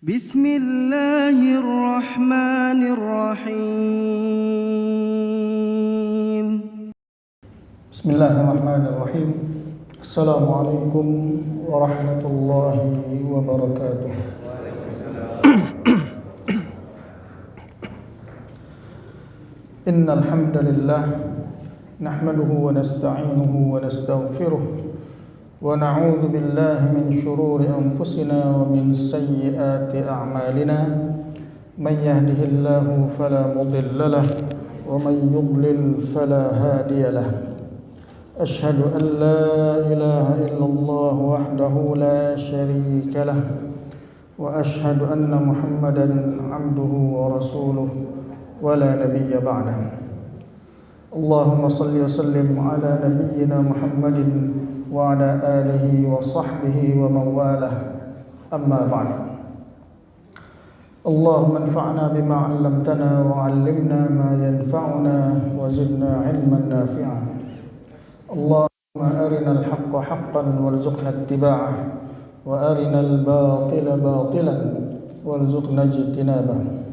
Bismillahirrahmanirrahim. Bismillahirrahmanirrahim. Assalamualaikum warahmatullahi wabarakatuh. Innal hamdalillah nahmaduhu wa nasta'inuhu wa nastaghfiruh wa na'udzu billahi min shururi anfusina wa min sayyiati a'malina. Man yahdihillahu fala mudilla lahu wa man yudlil fala hadiya lahu. Asyhadu an la ilaha illallah wahdahu la syarika lah wa asyhadu anna Muhammadan abduhu wa rasuluh wa la nabiyya ba'dah. Allahumma salli wa sallim ala nabiyyina Muhammadin wa ala alihi wa sahbihi wa man walah. Amma ba'd. Allahumma anfa'na bima 'allamtana wa 'allimna ma yanfa'una wa zidna 'ilman nafi'an. Allahumma arina al-haqqa haqqan warzuqna ittiba'ah wa arina al-batila batilan warzuqna ijtinabah.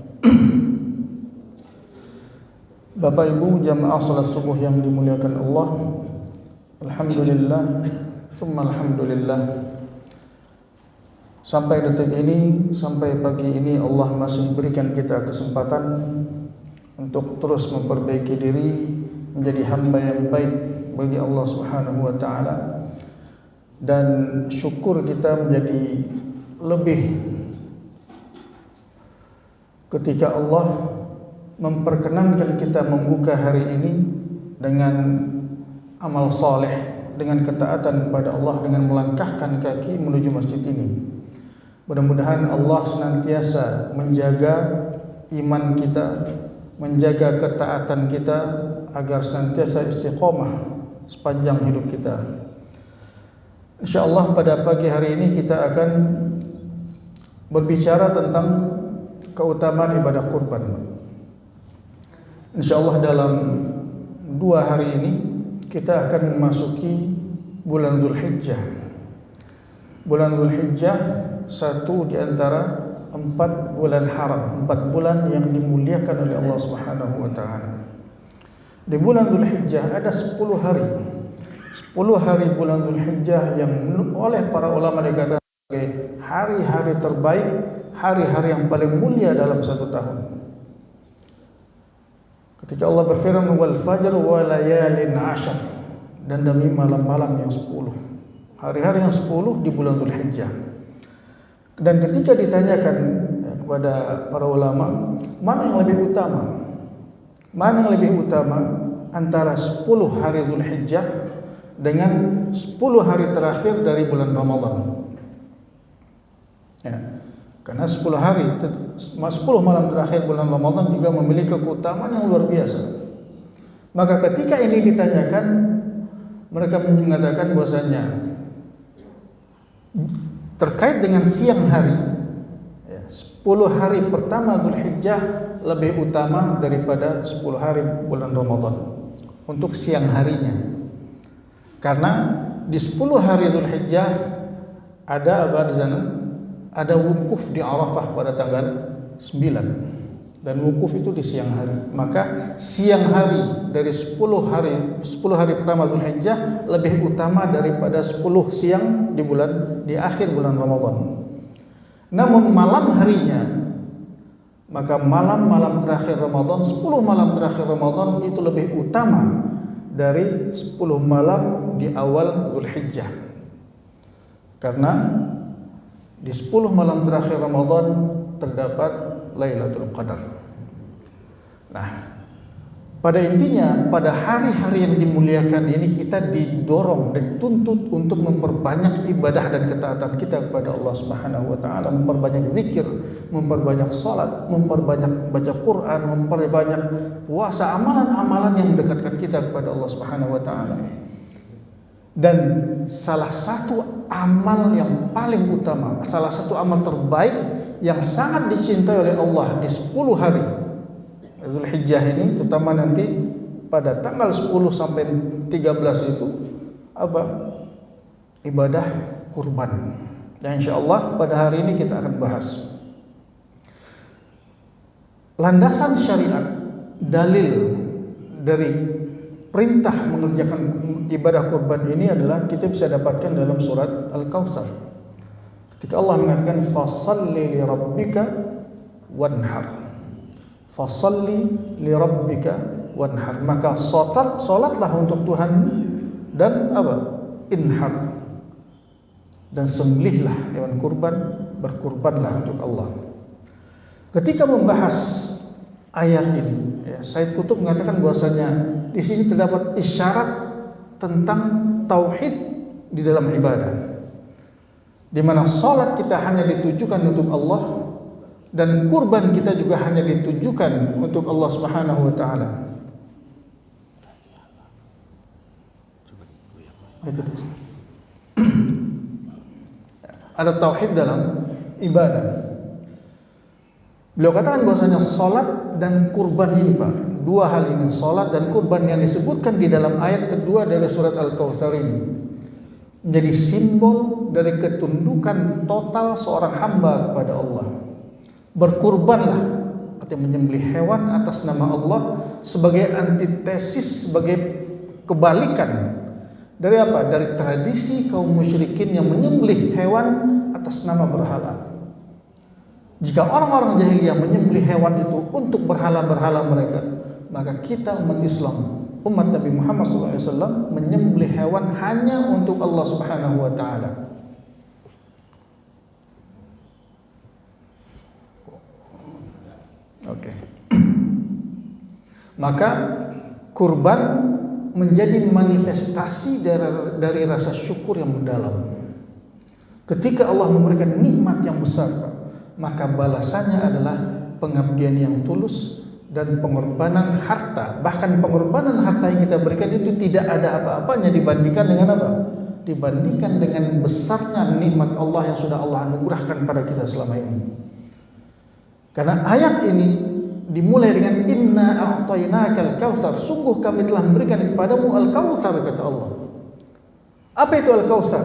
Bapak Ibu jamaah salat subuh yang dimuliakan Allah, alhamdulillah tsumma alhamdulillah. Sampai detik ini, sampai pagi ini Allah masih berikan kita kesempatan untuk terus memperbaiki diri menjadi hamba yang baik bagi Allah Subhanahu wa taala, dan syukur kita menjadi lebih ketika Allah memperkenankan kita membuka hari ini dengan amal saleh, dengan ketaatan kepada Allah, dengan melangkahkan kaki menuju masjid ini. Mudah-mudahan Allah senantiasa menjaga iman kita, menjaga ketaatan kita agar senantiasa istiqomah sepanjang hidup kita. InsyaAllah pada pagi hari ini kita akan berbicara tentang keutamaan ibadah kurban. InsyaAllah dalam 2 hari ini kita akan memasuki bulan Dzulhijjah. Bulan Dzulhijjah satu di antara 4 bulan haram, 4 bulan yang dimuliakan oleh Allah Subhanahu wa taala. Di bulan Dzulhijjah ada 10 hari. 10 hari bulan Dzulhijjah yang oleh para ulama dikatakan sebagai hari-hari terbaik, hari-hari yang paling mulia dalam satu tahun. Ketika Allah berfirman wal fajr wa layalin 'ashr, dan demi malam-malam yang 10. Hari-hari yang 10 di bulan Dzulhijjah. Dan ketika ditanyakan kepada para ulama, mana yang lebih utama? Mana yang lebih utama antara 10 hari Dzulhijjah dengan 10 hari terakhir dari bulan Ramadan? Ya. Karena 10 hari, 10 malam terakhir bulan Ramadan juga memiliki keutamaan yang luar biasa. Maka ketika ini ditanyakan, mereka mengatakan bahwasanya terkait dengan siang hari, 10 hari pertama Dzulhijjah lebih utama daripada 10 hari bulan Ramadan untuk siang harinya. Karena di 10 hari Dzulhijjah ada apa di sana? Ada wukuf di Arafah pada tanggal 9, dan wukuf itu di siang hari. Maka siang hari dari 10 hari pertama Dzulhijjah lebih utama daripada 10 siang di akhir bulan Ramadan. Namun malam harinya, maka malam-malam terakhir Ramadan, 10 malam terakhir Ramadan itu lebih utama dari 10 malam di awal Dzulhijjah. Karena di 10 malam terakhir Ramadan terdapat Lailatul Qadar. Nah, pada intinya pada hari-hari yang dimuliakan ini kita didorong dan dituntut untuk memperbanyak ibadah dan ketaatan kita kepada Allah Subhanahu wa taala, memperbanyak zikir, memperbanyak salat, memperbanyak baca Quran, memperbanyak puasa, amalan-amalan yang mendekatkan kita kepada Allah Subhanahu wa taala. Dan salah satu amal yang paling utama, salah satu amal terbaik yang sangat dicintai oleh Allah di 10 hari Dzulhijjah ini, terutama nanti pada tanggal 10 sampai 13 itu apa? Ibadah kurban. Dan insyaallah pada hari ini kita akan bahas landasan syariat, dalil dari perintah mengerjakan ibadah kurban ini adalah kita bisa dapatkan dalam surat Al-Kautsar. Ketika Allah mengatakan fasalli li rabbika wanhar. Fasalli li rabbika wanhar. Maka salatlah untuk Tuhan dan apa? Inhar. Dan sembelihlah hewan kurban, berkurbanlah untuk Allah. Ketika membahas ayat ini, Said Qutb mengatakan bahwasanya di sini terdapat isyarat tentang tauhid di dalam ibadah, di mana salat kita hanya ditujukan untuk Allah dan kurban kita juga hanya ditujukan untuk Allah Subhanahu wa taala. Ada tauhid dalam ibadah. Beliau katakan bahwasanya salat dan kurban ini, Pak, dua hal ini, salat dan kurban yang disebutkan di dalam ayat kedua dari surat Al-Kautsar ini menjadi simbol dari ketundukan total seorang hamba kepada Allah. Berkurbanlah atau menyembelih hewan atas nama Allah sebagai antitesis, sebagai kebalikan dari apa? Dari tradisi kaum musyrikin yang menyembelih hewan atas nama berhala. Jika orang-orang jahiliyah menyembelih hewan itu untuk berhala-berhala mereka, maka kita umat Islam, umat Nabi Muhammad SAW menyembelih hewan hanya untuk Allah Subhanahu wa taala. Oke. Maka kurban menjadi manifestasi dari rasa syukur yang mendalam. Ketika Allah memberikan nikmat yang besar, maka balasannya adalah pengabdian yang tulus dan pengorbanan harta. Bahkan pengorbanan harta yang kita berikan itu tidak ada apa-apanya dibandingkan dengan apa? Dibandingkan dengan besarnya nikmat Allah yang sudah Allah anugerahkan pada kita selama ini. Karena ayat ini dimulai dengan inna a'tainakal kautsar, sungguh kami telah memberikan kepadamu al-kautsar, kata Allah. Apa itu al-kautsar?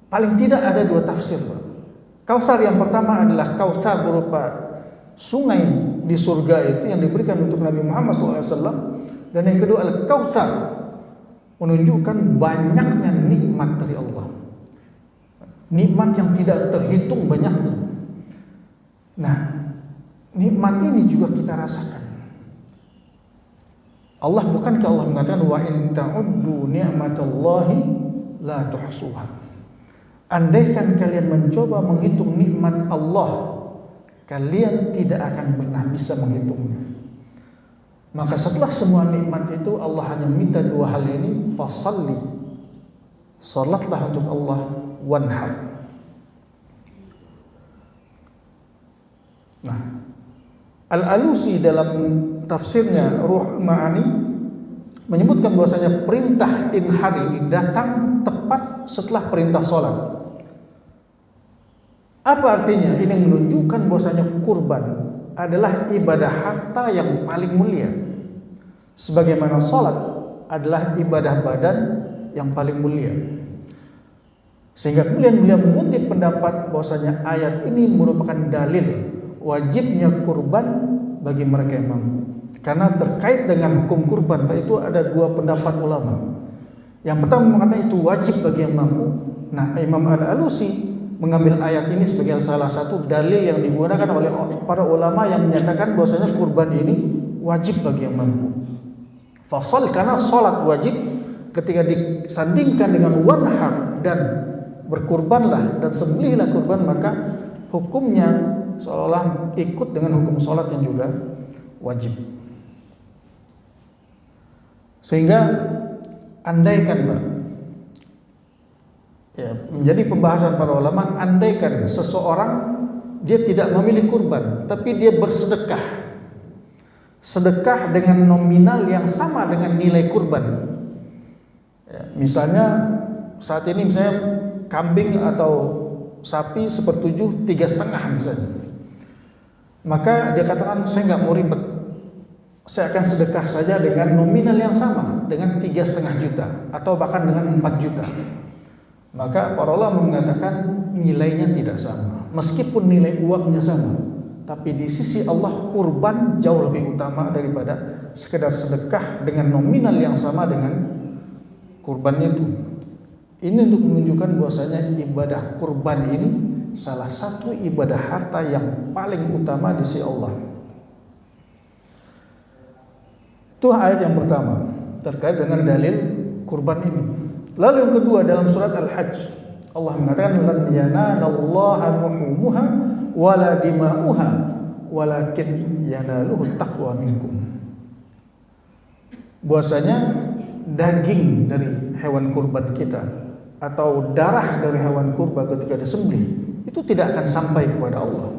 Paling tidak ada dua tafsir, Pak. Kautsar yang pertama adalah kautsar berupa sungai di surga itu yang diberikan untuk Nabi Muhammad SAW, dan yang kedua al-kautsar menunjukkan banyaknya nikmat dari Allah, nikmat yang tidak terhitung banyaknya. Nah, nikmat ini juga kita rasakan. Allah, bukankah Allah mengatakan wa in ta'uddu ni'matallahi la tuhsuha. Andaikan kalian mencoba menghitung nikmat Allah, kalian tidak akan pernah bisa menghitungnya. Maka setelah semua nikmat itu Allah hanya minta dua hal ini, fasalli, salatlah untuk Allah, wanhar. Nah, Al-Alusi dalam tafsirnya Ruh Ma'ani menyebutkan bahwasanya perintah inhar ini datang tepat setelah perintah salat. Apa artinya? Ini menunjukkan bahwasanya kurban adalah ibadah harta yang paling mulia, sebagaimana salat adalah ibadah badan yang paling mulia. Sehingga kemudian beliau mengutip pendapat bahwasanya ayat ini merupakan dalil wajibnya kurban bagi mereka yang mampu. Karena terkait dengan hukum kurban, itu ada dua pendapat ulama. Yang pertama mengatakan itu wajib bagi yang mampu. Nah, Imam Al-Alusi mengambil ayat ini sebagai salah satu dalil yang digunakan oleh para ulama yang menyatakan bahwasanya kurban ini wajib bagi yang mampu. Fasal, karena salat wajib, ketika disandingkan dengan wanhar dan berkurbanlah dan sembelihlah kurban, maka hukumnya seolah-olah ikut dengan hukum salat yang juga wajib. Sehingga andaikan, Pak, ya, menjadi pembahasan para ulama, andaikan seseorang dia tidak memilih kurban, tapi dia bersedekah, sedekah dengan nominal yang sama dengan nilai kurban. Ya, misalnya saat ini misalnya kambing atau sapi 1/7, 3,5 misalnya, maka dia katakan saya nggak mau ribet, saya akan sedekah saja dengan nominal yang sama, dengan 3,5 juta atau bahkan dengan 4 juta. Maka para ulama mengatakan nilainya tidak sama, meskipun nilai uangnya sama, tapi di sisi Allah kurban jauh lebih utama daripada sekedar sedekah dengan nominal yang sama dengan kurbannya itu. Ini untuk menunjukkan bahwasanya ibadah kurban ini salah satu ibadah harta yang paling utama di sisi Allah. Itu ayat yang pertama terkait dengan dalil kurban ini. Lalu yang kedua dalam surat Al-Hajj, Allah mengatakan lan yanalallaha luhumuha wala dima'uha walakin yanaluhu taqwa minkum. Bahwasanya daging dari hewan kurban kita atau darah dari hewan kurban ketika disembelih itu tidak akan sampai kepada Allah.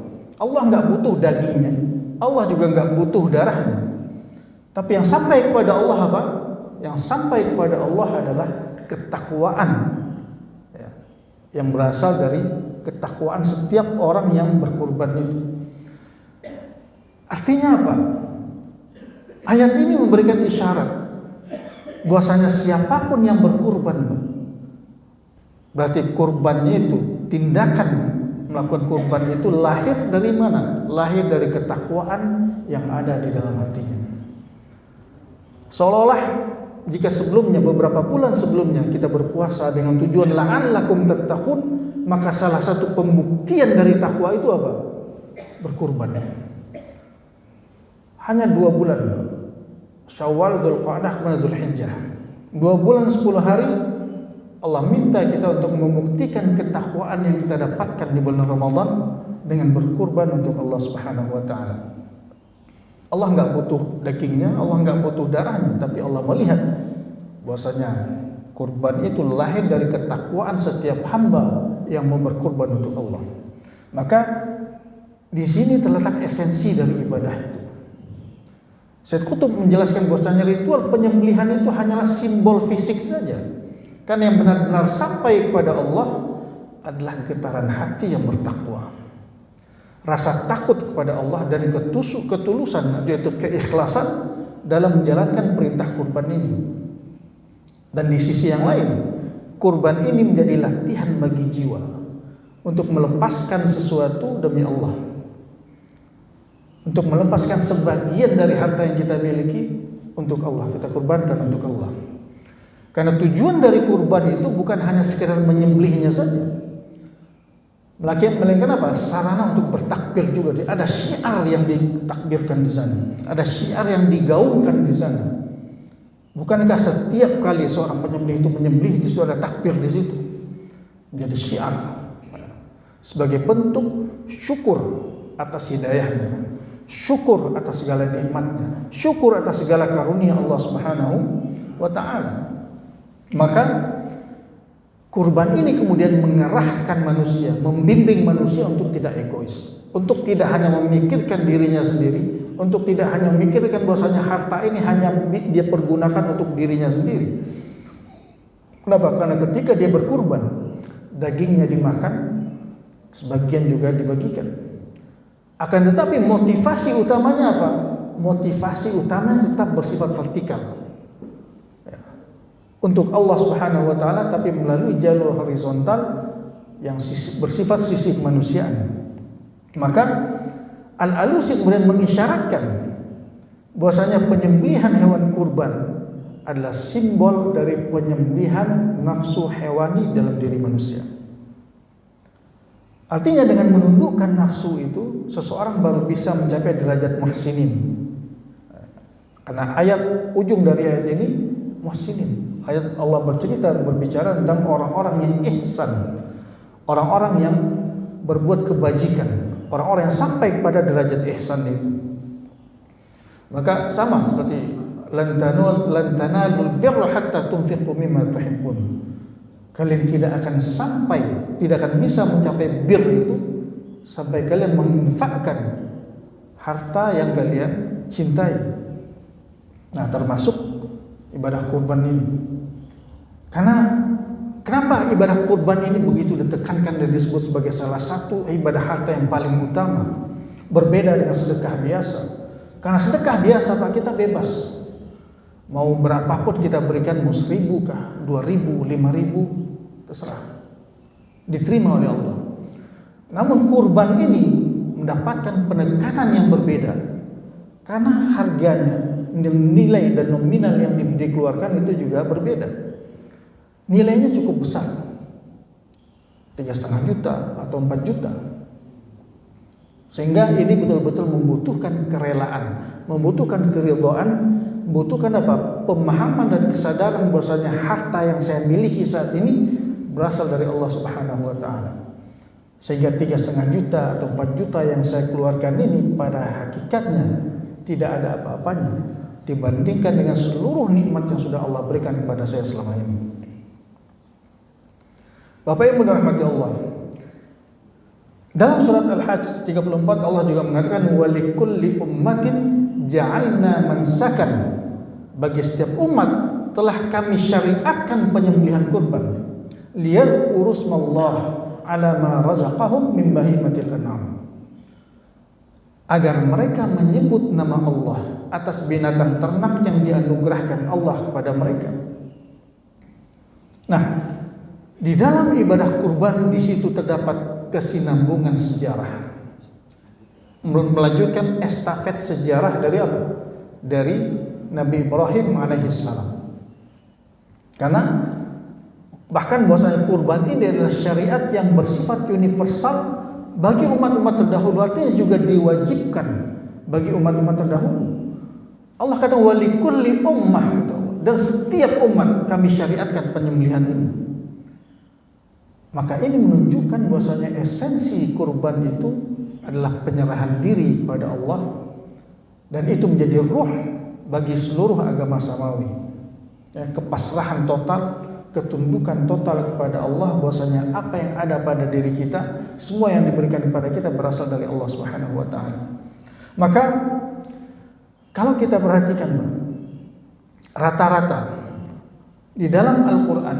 Allah nggak butuh dagingnya, Allah juga nggak butuh darahnya. Tapi yang sampai kepada Allah apa? Yang sampai kepada Allah adalah ketakwaan, ya, yang berasal dari ketakwaan setiap orang yang berkurban itu. Artinya apa? Ayat ini memberikan isyarat bahwasanya siapapun yang berkurban, berarti kurbannya itu, tindakan melakukan kurban itu lahir dari mana? Lahir dari ketakwaan yang ada di dalam hatinya. Seolah-olah jika sebelumnya, beberapa bulan sebelumnya kita berpuasa dengan tujuan la'allakum tattaqun, maka salah satu pembuktian dari takwa itu apa? Berkurban. Hanya 2 bulan, Syawal, Dzulqa'dah, kemudian Dzulhijjah. 2 bulan 10 hari Allah minta kita untuk membuktikan ketakwaan yang kita dapatkan di bulan Ramadan dengan berkurban untuk Allah Subhanahu wa taala. Allah enggak butuh dagingnya, Allah enggak butuh darahnya, tapi Allah melihat bahwasanya kurban itu lahir dari ketakwaan setiap hamba yang mau berkurban untuk Allah. Maka di sini terletak esensi dari ibadah itu. Syed Qutb menjelaskan bahwasanya ritual penyembelihan itu hanyalah simbol fisik saja. Kan yang benar-benar sampai kepada Allah adalah getaran hati yang bertakwa, rasa takut kepada Allah dan ketulusan, yaitu keikhlasan dalam menjalankan perintah kurban ini. Dan di sisi yang lain, kurban ini menjadi latihan bagi jiwa untuk melepaskan sesuatu demi Allah, untuk melepaskan sebagian dari harta yang kita miliki untuk Allah, kita kurbankan untuk Allah. Karena tujuan dari kurban itu bukan hanya sekedar menyembelihnya saja, melainkan apa? Sarana untuk bertakbir juga. Ada syiar yang ditakbirkan di sana, ada syiar yang digaungkan di sana. Bukankah setiap kali seorang penyembelih itu menyembelih di situ ada takbir di situ? Menjadi syiar sebagai bentuk syukur atas hidayahnya, syukur atas segala nikmatnya, syukur atas segala karunia Allah Subhanahu wa taala. Maka kurban ini kemudian mengarahkan manusia, membimbing manusia untuk tidak egois, untuk tidak hanya memikirkan dirinya sendiri, untuk tidak hanya memikirkan bahwasanya harta ini hanya dia pergunakan untuk dirinya sendiri. Kenapa? Karena ketika dia berkurban, dagingnya dimakan, sebagian juga dibagikan. Akan tetapi motivasi utamanya apa? Motivasi utamanya tetap bersifat vertikal, untuk Allah Subhanahu wa taala, tapi melalui jalur horizontal yang bersifat sisi kemanusiaan. Maka Al-Alusi kemudian mengisyaratkan bahwasanya penyembelihan hewan kurban adalah simbol dari penyembelihan nafsu hewani dalam diri manusia. Artinya dengan menundukkan nafsu itu, seseorang baru bisa mencapai derajat muhsinin. Karena ayat ujung dari ayat ini muhsinin. Ayat Allah berbicara tentang orang-orang yang ihsan, orang-orang yang berbuat kebajikan, orang-orang yang sampai pada derajat ihsan itu. Maka sama seperti lan tanalul birra hatta tunfiqu mimma tuhibbun. Kalian tidak akan bisa mencapai bir itu sampai kalian menginfakkan harta yang kalian cintai. Nah, termasuk ibadah kurban ini. Kenapa ibadah kurban ini begitu ditekankan dan disebut sebagai salah satu ibadah harta yang paling utama, berbeda dengan sedekah biasa? Karena sedekah biasa Pak, kita bebas, mau berapapun kita berikan, mau 1.000 kah, 2.000, 5.000, terserah, diterima oleh Allah. Namun kurban ini mendapatkan penekanan yang berbeda karena harganya, nilai dan nominal yang dikeluarkan itu juga berbeda. Nilainya cukup besar, 3,5 juta atau 4 juta. Sehingga ini betul-betul membutuhkan kerelaan, membutuhkan keridhaan, membutuhkan apa? Pemahaman dan kesadaran bahwasanya harta yang saya miliki saat ini berasal dari Allah Subhanahu wa taala. Sehingga 3,5 juta atau 4 juta yang saya keluarkan ini pada hakikatnya tidak ada apa-apanya dibandingkan dengan seluruh nikmat yang sudah Allah berikan kepada saya selama ini. Bapak Ibu dirahmati Allah, dalam surat Al-Hajj 34 Allah juga mengatakan walikulli ummatin ja'alna mansakan, bagi setiap umat telah kami syariatkan penyembelihan kurban liyadhkuru smallah ala ma razaqahum min bahimatil an'am, agar mereka menyebut nama Allah atas binatang ternak yang dianugerahkan Allah kepada mereka. Nah, di dalam ibadah kurban di situ terdapat kesinambungan sejarah, melanjutkan estafet sejarah dari apa? Dari Nabi Ibrahim alaihissalam. Karena bahkan bahwasanya kurban ini adalah syariat yang bersifat universal bagi umat-umat terdahulu, artinya juga diwajibkan bagi umat-umat terdahulu. Allah kata walikulli ummah, dan setiap umat kami syariatkan penyembelihan ini. Maka ini menunjukkan bahwasanya esensi kurban itu adalah penyerahan diri kepada Allah, dan itu menjadi ruh bagi seluruh agama samawi. Kepasrahan total, ketundukan total kepada Allah, bahwasanya apa yang ada pada diri kita, semua yang diberikan kepada kita berasal dari Allah Subhanahu wa taala. Maka kalau kita perhatikan, rata-rata di dalam Al-Qur'an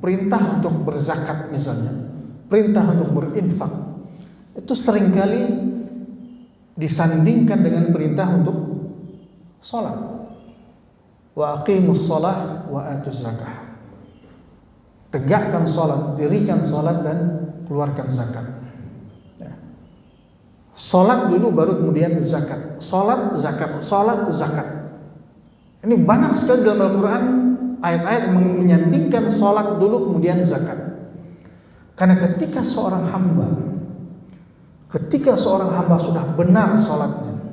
perintah untuk berzakat misalnya, perintah untuk berinfak itu seringkali disandingkan dengan perintah untuk salat. Wa aqimus shalah wa atuz zakah. Tegakkan salat, dirikan salat dan keluarkan zakat. Salat dulu baru kemudian zakat. Salat, zakat, salat, zakat. Ini banyak sekali dalam Al-Qur'an ayat-ayat menyandingkan salat dulu kemudian zakat. Karena ketika seorang hamba sudah benar salatnya,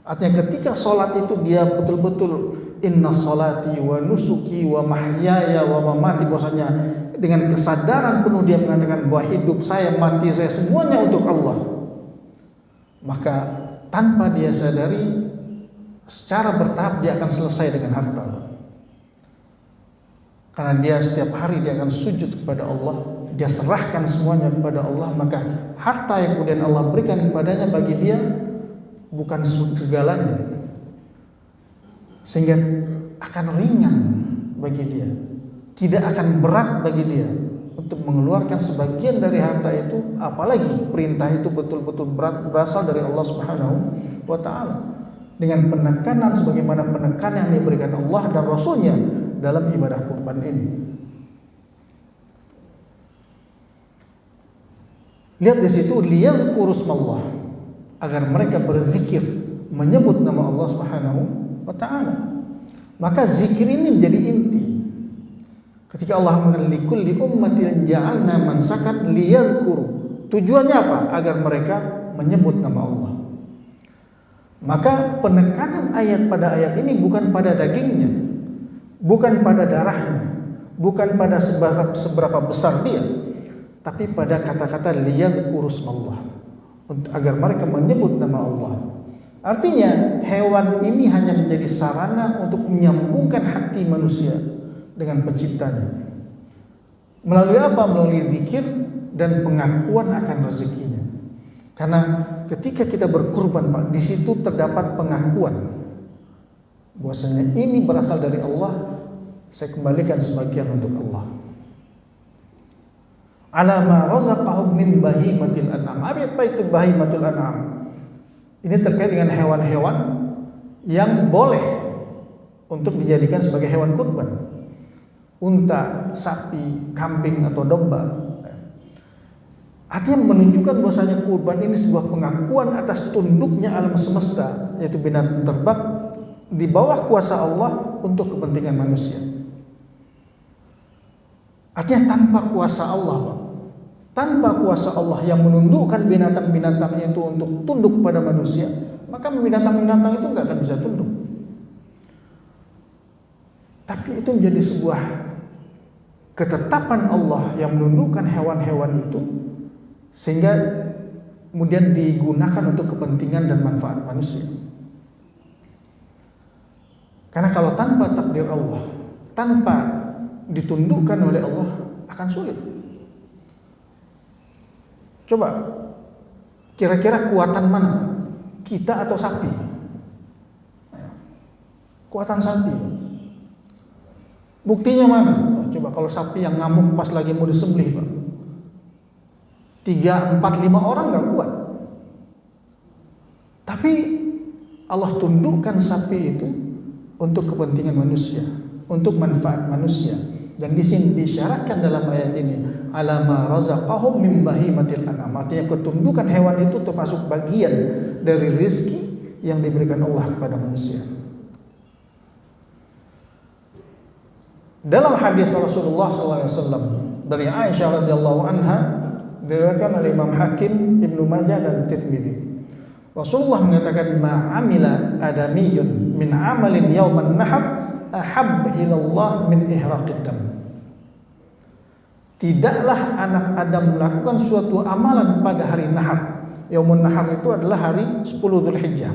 artinya ketika salat itu dia betul-betul inna salati wa nusuki wa mahyaya wa mamati, bahwasanya dengan kesadaran penuh dia mengatakan bahwa hidup saya, mati saya semuanya untuk Allah, maka tanpa dia sadari secara bertahap dia akan selesai dengan harta. Karena dia setiap hari dia akan sujud kepada Allah, dia serahkan semuanya kepada Allah, maka harta yang kemudian Allah berikan kepadanya bagi dia bukan segalanya, sehingga akan ringan bagi dia, tidak akan berat bagi dia untuk mengeluarkan sebagian dari harta itu, apalagi perintah itu betul-betul berat berasal dari Allah Subhanahu wa taala, dengan penekanan sebagaimana penekanan yang diberikan Allah dan Rasulnya dalam ibadah kurban ini. Lihat di situ liyadhkuru smallah, agar mereka berzikir menyebut nama Allah Subhanahu wa taala. Maka zikir ini menjadi inti. Ketika Allah mengatakan likulli ummatin ja'alna mansakan liyadhkuru, tujuannya apa? Agar mereka menyebut nama Allah. Maka penekanan ayat pada ayat ini bukan pada dagingnya, bukan pada darahnya, bukan pada seberapa besar dia, tapi pada kata-kata liyadhkuru smallah, agar mereka menyebut nama Allah. Artinya hewan ini hanya menjadi sarana untuk menyambungkan hati manusia dengan penciptanya. Melalui apa? Melalui zikir dan pengakuan akan rezekinya. Karena ketika kita berkurban, Pak, di situ terdapat pengakuan bahwasanya ini berasal dari Allah, saya kembalikan sebagian untuk Allah. Ala ma razaqahum min bahimatil an'am. Apa itu bahimatul an'am? Ini terkait dengan hewan-hewan yang boleh untuk dijadikan sebagai hewan kurban. Unta, sapi, kambing atau domba. Artinya menunjukkan bahwasanya kurban ini sebuah pengakuan atas tunduknya alam semesta, yaitu binatang terbang di bawah kuasa Allah untuk kepentingan manusia. Artinya tanpa kuasa Allah, Pak. Tanpa kuasa Allah yang menundukkan binatang-binatang itu untuk tunduk pada manusia, maka binatang-binatang itu nggak akan bisa tunduk. Tapi itu menjadi sebuah ketetapan Allah yang menundukkan hewan-hewan itu, sehingga kemudian digunakan untuk kepentingan dan manfaat manusia. Karena kalau tanpa takdir Allah, tanpa ditundukkan oleh Allah, akan sulit. Coba, kira-kira kuatan mana? Kita atau sapi? Kuatan sapi. Buktinya mana? Coba kalau sapi yang ngamuk pas lagi mau disembelih, Pak. 3, 4, 5 orang gak kuat. Tapi Allah tundukkan sapi itu untuk kepentingan manusia, untuk manfaat manusia. Dan di sini disyaratkan dalam ayat ini, alama razaqahum min bahimatil an'am. Artinya ketundukan hewan itu termasuk bagian dari rezeki yang diberikan Allah kepada manusia. Dalam hadis Rasulullah SAW dari Aisyah radhiyallahu anha, diriwayatkan oleh Imam Hakim, Ibnu Majah dan Tirmidzi. Rasulullah mengatakan, ma'amila adamiyun min amalin yauman nahar ahab ilallah min ihraqid dam. Tidaklah anak Adam melakukan suatu amalan pada hari nahar. Yaumun nahar itu adalah hari 10 Dzulhijjah.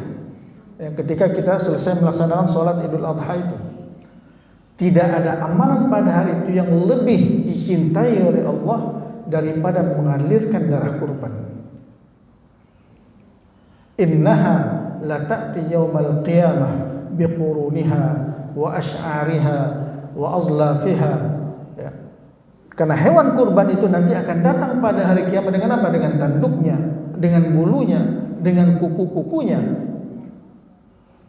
Ketika kita selesai melaksanakan sholat Idul Adha itu. Tidak ada amalan pada hari itu yang lebih dicintai oleh Allah daripada mengalirkan darah kurban. Innaha la ta'ti yaumal qiyamah biquruniha wa ash'ariha wa azlafiha. Ya. Karena hewan kurban itu nanti akan datang pada hari kiamat dengan apa? Dengan tanduknya, dengan bulunya, dengan kuku-kukunya.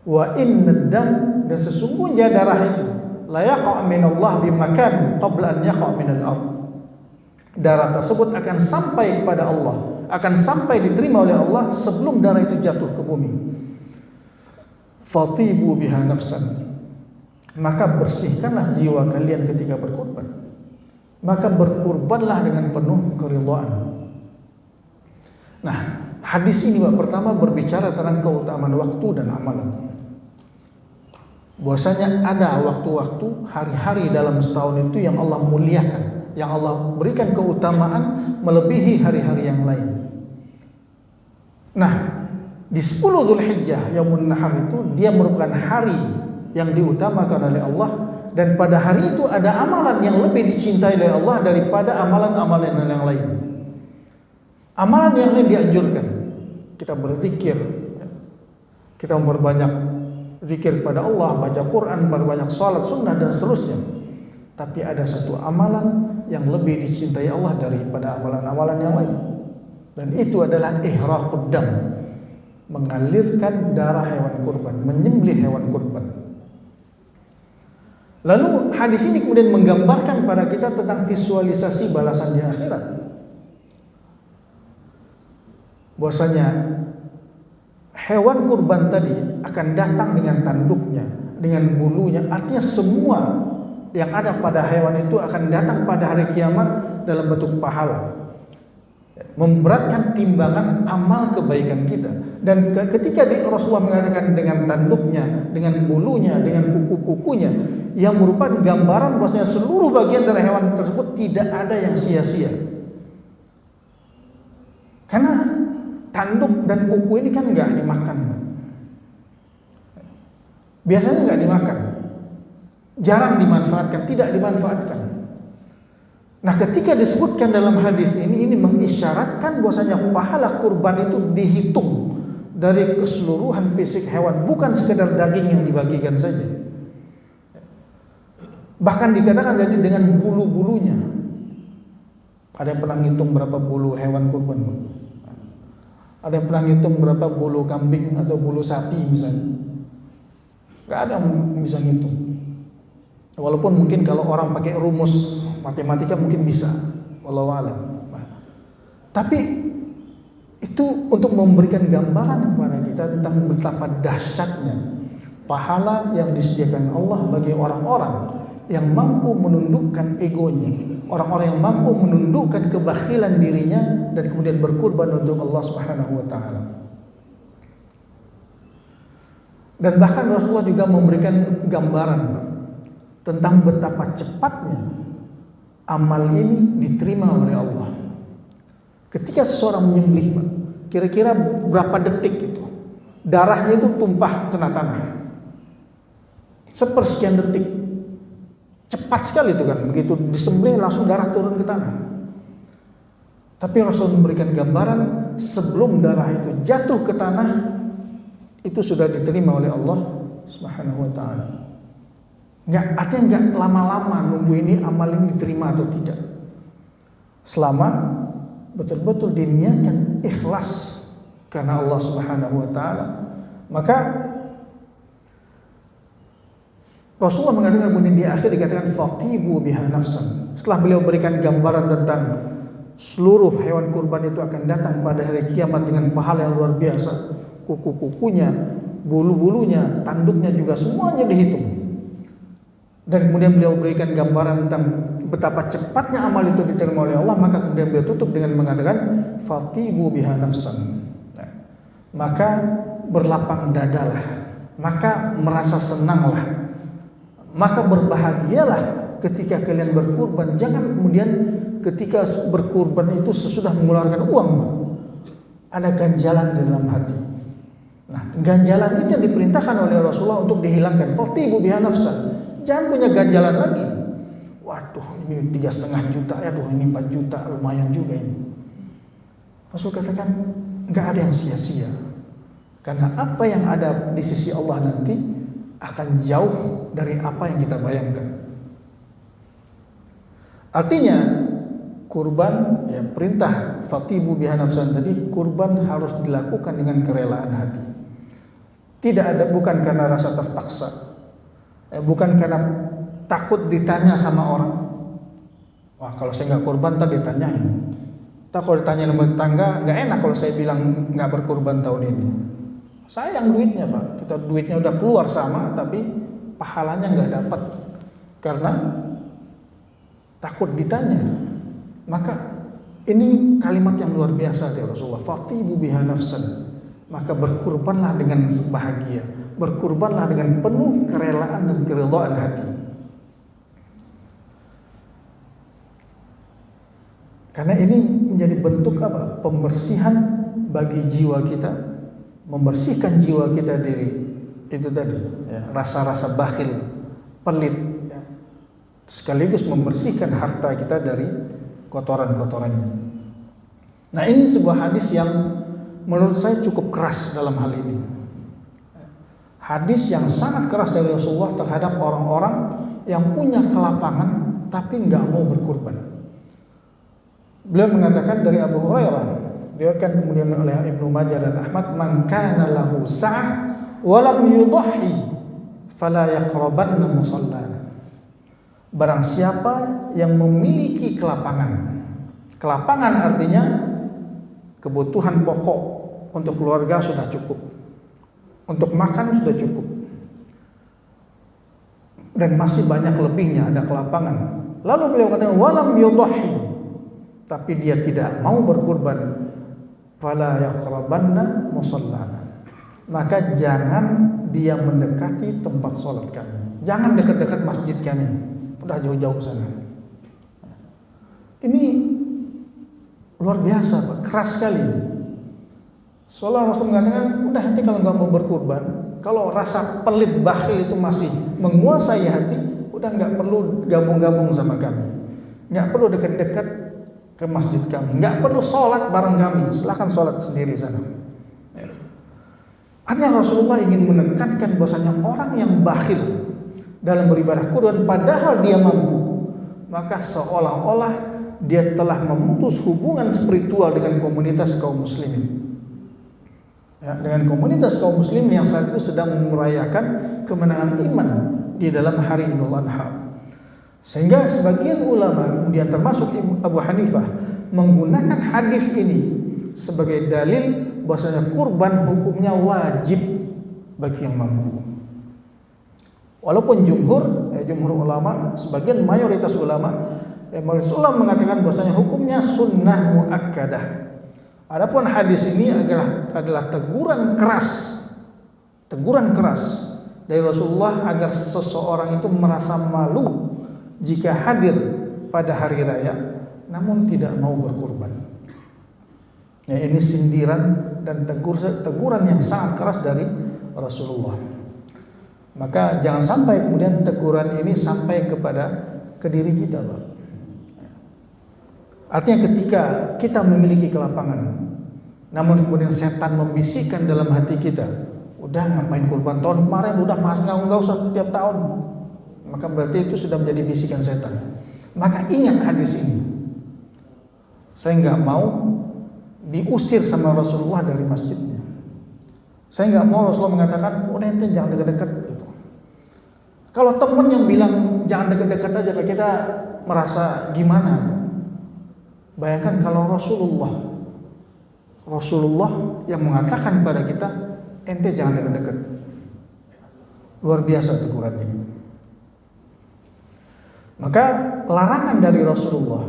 Wa innad dam, dan sesungguhnya darah itu la yaqa' minallah bimakan qabla an yaqa' minal ardh. Darah tersebut akan sampai kepada Allah, akan sampai diterima oleh Allah sebelum darah itu jatuh ke bumi. Fatibu biha nafsan, maka bersihkanlah jiwa kalian ketika berkorban. Maka berkorbanlah dengan penuh keridhaan. Nah, hadis ini pertama berbicara tentang keutamaan waktu dan amalan. Bahwasanya ada waktu-waktu, hari-hari dalam setahun itu yang Allah muliakan, yang Allah berikan keutamaan melebihi hari-hari yang lain. Nah, di 10 Dzulhijjah Yaumun Nahar itu dia merupakan hari yang diutamakan oleh Allah, dan pada hari itu ada amalan yang lebih dicintai oleh Allah daripada amalan-amalan yang lain. Amalan yang lain dianjurkan, kita berzikir, kita memperbanyak zikir pada Allah, baca Quran, berbanyak salat sunnah dan seterusnya. Tapi ada satu amalan yang lebih dicintai Allah daripada amalan-amalan yang lain, dan itu adalah ihraqud dam, mengalirkan darah hewan kurban, menyembelih hewan kurban. Lalu hadis ini kemudian menggambarkan pada kita tentang visualisasi balasan di akhirat. Bahwasanya hewan kurban tadi akan datang dengan tanduknya, dengan bulunya. Artinya semua yang ada pada hewan itu akan datang pada hari kiamat dalam bentuk pahala, memberatkan timbangan amal kebaikan kita. Dan ketika Rasulullah mengatakan dengan tanduknya, dengan bulunya, dengan kuku-kukunya, yang merupakan gambaran bahwasanya seluruh bagian dari hewan tersebut tidak ada yang sia-sia. Karena tanduk dan kuku ini kan nggak dimakan, biasanya nggak dimakan, jarang dimanfaatkan, tidak dimanfaatkan. Nah, ketika disebutkan dalam hadis ini mengisyaratkan bahwasanya pahala kurban itu dihitung dari keseluruhan fisik hewan, bukan sekedar daging yang dibagikan saja. Bahkan dikatakan jadi dengan bulu-bulunya. Ada yang pernah ngitung berapa bulu hewan kurban? Ada yang pernah ngitung berapa bulu kambing atau bulu sapi misalnya? Gak ada yang bisa ngitung. Walaupun mungkin kalau orang pakai rumus matematika mungkin bisa, wallahu a'lam. Tapi itu untuk memberikan gambaran kepada kita tentang betapa dahsyatnya pahala yang disediakan Allah bagi orang-orang yang mampu menundukkan egonya, orang-orang yang mampu menundukkan kebakhilan dirinya dan kemudian berkurban untuk Allah Subhanahu wa taala. Dan bahkan Rasulullah juga memberikan gambaran tentang betapa cepatnya amal ini diterima oleh Allah. Ketika seseorang menyembelih, kira-kira berapa detik itu darahnya itu tumpah kena tanah, sepersekian detik, cepat sekali itu kan. Begitu disembelih langsung darah turun ke tanah. Tapi Rasul memberikan gambaran sebelum darah itu jatuh ke tanah, itu sudah diterima oleh Allah Subhanahu wa taala. Artinya enggak lama-lama nunggu ini amal ini diterima atau tidak. Selama betul-betul diniatkan ikhlas karena Allah Subhanahu wa taala, maka Rasulullah mengatakan, kemudian di akhir dikatakan fatibu biha nafsan. Setelah beliau berikan gambaran tentang seluruh hewan kurban itu akan datang pada hari kiamat dengan pahala yang luar biasa, kuku-kukunya, bulu-bulunya, tanduknya juga semuanya dihitung. Dan kemudian beliau berikan gambaran tentang betapa cepatnya amal itu diterima oleh Allah, maka kemudian beliau tutup dengan mengatakan fatibu biha nafsan. Maka berlapang dadalah, maka merasa senanglah, maka berbahagialah ketika kalian berkurban. Jangan kemudian ketika berkurban itu sesudah mengeluarkan uang, ada ganjalan di dalam hati. Nah, ganjalan itu yang diperintahkan oleh Rasulullah untuk dihilangkan. Fatibu biha nafsan. Jangan punya ganjalan lagi. Waduh, ini 3,5 juta, aduh ini 4 juta, lumayan juga ini. Rasul katakan enggak ada yang sia-sia. Karena apa yang ada di sisi Allah nanti akan jauh dari apa yang kita bayangkan. Artinya kurban, ya perintah fatibu biha nafsan tadi, kurban harus dilakukan dengan kerelaan hati. Tidak ada, bukan karena rasa terpaksa, bukan karena takut ditanya sama orang. Wah, kalau saya nggak kurban ntar ditanyain. Tak kalau ditanya sama tetangga, nggak enak kalau saya bilang nggak berkurban tahun ini. Sayang duitnya Pak, kita duitnya udah keluar sama, tapi pahalanya nggak dapat karena takut ditanya. Maka ini kalimat yang luar biasa dari Rasulullah, fatibu biha nafsan. Maka berkurbanlah dengan bahagia, berkurbanlah dengan penuh kerelaan dan keridhaan hati. Karena ini menjadi bentuk apa? Pembersihan bagi jiwa kita, membersihkan jiwa kita dari itu tadi, ya, rasa-rasa bakhil, pelit, ya. Sekaligus membersihkan harta kita dari kotoran-kotorannya. Nah, ini sebuah hadis yang menurut saya cukup keras dalam hal ini. Hadis yang sangat keras dari Rasulullah terhadap orang-orang yang punya kelapangan tapi nggak mau berkurban. Beliau mengatakan dari Abu Hurairah, diriwayatkan kemudian oleh Ibnu Majah dan Ahmad, man kana lahu sa'ah wa lam yudhi fala yaqrabanna musallana. Barang siapa yang memiliki kelapangan. Kelapangan artinya kebutuhan pokok untuk keluarga sudah cukup, untuk makan sudah cukup, dan masih banyak lebihnya, ada kelapangan. Lalu beliau katakan walam yudhi, tapi dia tidak mau berkurban, fala yaqrabanna musallana, maka jangan dia mendekati tempat sholat kami, jangan dekat-dekat masjid kami, udah jauh-jauh sana. Ini luar biasa Pak, keras sekali. Soalnya Rasul mengatakan, udah nanti kalau nggak mau berkurban, kalau rasa pelit bakhil itu masih menguasai hati, udah nggak perlu gabung-gabung sama kami, nggak perlu dekat-dekat ke masjid kami, nggak perlu sholat bareng kami, silakan sholat sendiri sana. Artinya Rasulullah ingin menekankan bahwasanya orang yang bakhil dalam beribadah kurban padahal dia mampu, maka seolah-olah dia telah memutus hubungan spiritual dengan komunitas kaum muslimin, ya, dengan komunitas kaum muslimin yang saat itu sedang merayakan kemenangan iman di dalam hari Idul Adha. Sehingga sebagian ulama kemudian termasuk Abu Hanifah menggunakan hadis ini sebagai dalil bahwasanya kurban hukumnya wajib bagi yang mampu. Walaupun jumhur ulama, sebagian mayoritas ulama mengatakan bahwasanya hukumnya sunnah muakkadah. Adapun hadis ini adalah teguran keras dari Rasulullah agar seseorang itu merasa malu jika hadir pada hari raya namun tidak mau berkurban. Ya, ini sindiran dan teguran yang sangat keras dari Rasulullah. Maka jangan sampai kemudian teguran ini sampai ke diri kita, Pak. Artinya ketika kita memiliki kelapangan, namun kemudian setan membisikkan dalam hati kita, udah ngapain kurban tahun kemarin, udah nggak usah setiap tahun, maka berarti itu sudah menjadi bisikan setan. Maka ingat hadis ini. Saya nggak mau diusir sama Rasulullah dari masjidnya. Saya nggak mau Rasulullah mengatakan, udah ente jangan dekat-dekat gitu. Kalau temen yang bilang jangan dekat-dekat aja, kita merasa gimana? Bayangkan kalau Rasulullah yang mengatakan kepada kita, ente jangan dekat-dekat. Luar biasa teguran ini. Maka larangan dari Rasulullah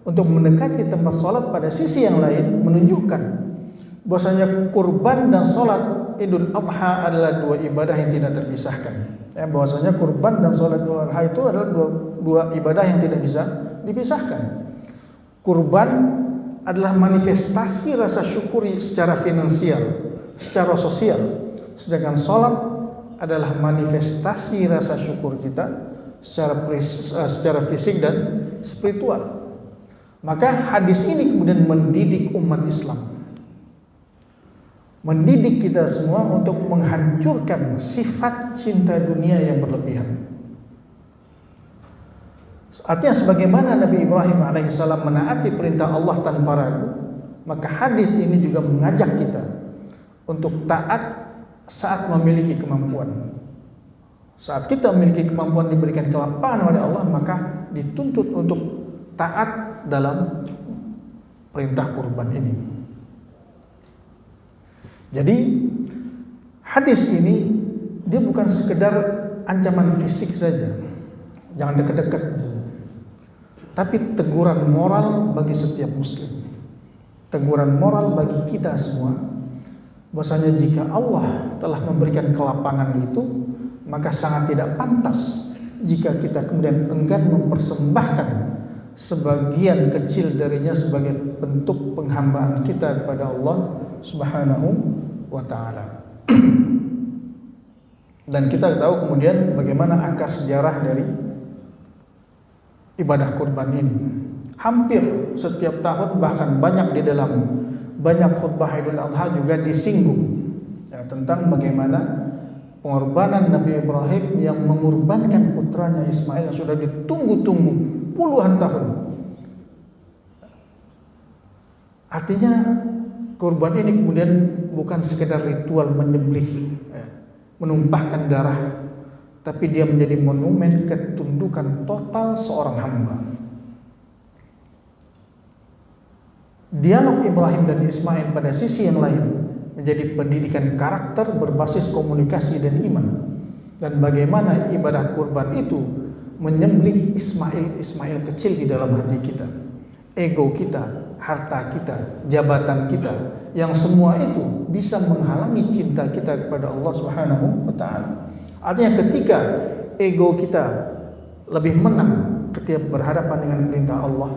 untuk mendekati tempat sholat pada sisi yang lain menunjukkan bahwasanya kurban dan sholat Idul Adha adalah dua ibadah yang tidak terpisahkan. Bahwasanya kurban dan sholat Idul Adha itu adalah dua ibadah yang tidak bisa dipisahkan. Kurban adalah manifestasi rasa syukuri secara finansial, secara sosial, sedangkan sholat adalah manifestasi rasa syukur kita secara fisik dan spiritual. Maka hadis ini kemudian mendidik umat Islam, mendidik kita semua untuk menghancurkan sifat cinta dunia yang berlebihan. Artinya sebagaimana Nabi Ibrahim alaihissalam menaati perintah Allah tanpa ragu, maka hadis ini juga mengajak kita untuk taat saat memiliki kemampuan. Saat kita memiliki kemampuan, diberikan kelapangan oleh Allah, maka dituntut untuk taat dalam perintah kurban ini. Jadi hadis ini dia bukan sekedar ancaman fisik saja, jangan dekat-dekat, tapi teguran moral bagi setiap muslim, teguran moral bagi kita semua, bahwasanya jika Allah telah memberikan kelapangan itu, maka sangat tidak pantas jika kita kemudian enggan mempersembahkan sebagian kecil darinya sebagai bentuk penghambaan kita kepada Allah Subhanahu wa ta'ala. Dan kita tahu kemudian bagaimana akar sejarah dari ibadah kurban ini. Hampir setiap tahun, bahkan banyak di dalam banyak khutbah Idul Adha juga disinggung tentang bagaimana pengorbanan Nabi Ibrahim yang mengorbankan putranya Ismail yang sudah ditunggu-tunggu puluhan tahun. Artinya kurban ini kemudian bukan sekedar ritual menyembelih, menumpahkan darah, tapi dia menjadi monumen ketundukan total seorang hamba. Dialog Ibrahim dan Ismail pada sisi yang lain menjadi pendidikan karakter berbasis komunikasi dan iman, dan bagaimana ibadah kurban itu menyembelih Ismail kecil di dalam hati kita, ego kita, harta kita, jabatan kita, yang semua itu bisa menghalangi cinta kita kepada Allah Subhanahu wa ta'ala. Artinya ketika ego kita lebih menang ketika berhadapan dengan perintah Allah,